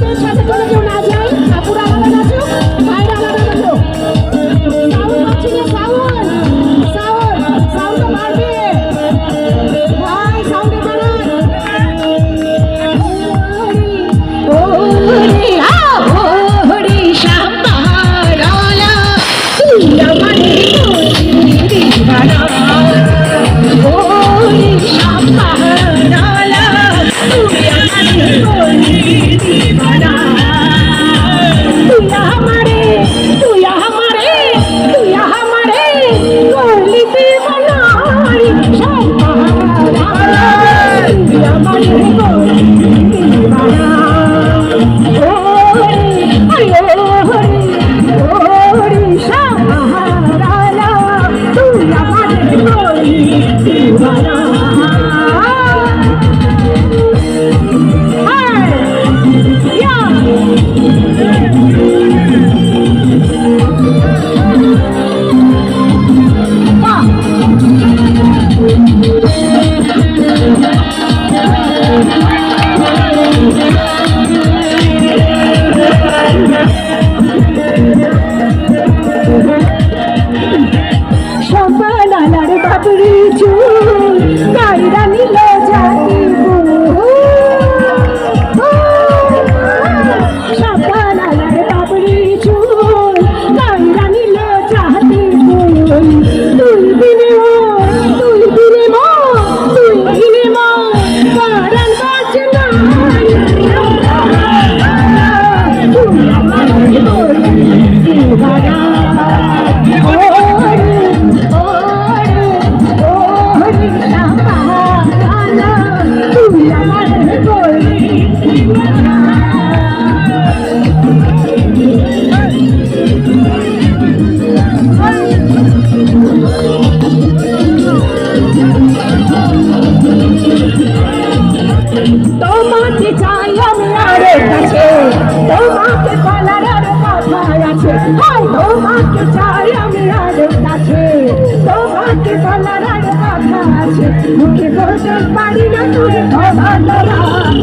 আমাদের সাথে করে কেউ না যায়, আপুরা আলাদা নাচো, ভাইরা আলাদা নাচো। সাউন্ড পাচ্ছি না, সাউন্ড সাউন্ড সাউন্ড তো বাড়বে ভাই, সাউন্ডে বাড়ান। ওরে ওরে শাম্পারালা তুই আমারে বলি দিবানা, ওরে শাম্পারালা তুই আমারে বলি দিবানা, তুই আমারে তুই আমারে তুই আমারে বলি দিবানা রে শাম্পারালা তুই আমারে বলি দিবানা। সম্পানার বাবরি চুল গাইরা নিল জাতি, সম্পানার বাবরি চুল গাইরা নিল জাতি, তুই দিনে তুই দিনে তুই দিনে কারণ বাজে না তুই আমার দিবানা। তোমাকে চাই আমি আরো কাছে, তোমাকে বলার আরো কথা আছে, তোমাকে চাই আমি আরো কাছে, তোমাকে বলার আরো কথা আছে, মুখে বলতে পারি না তুমি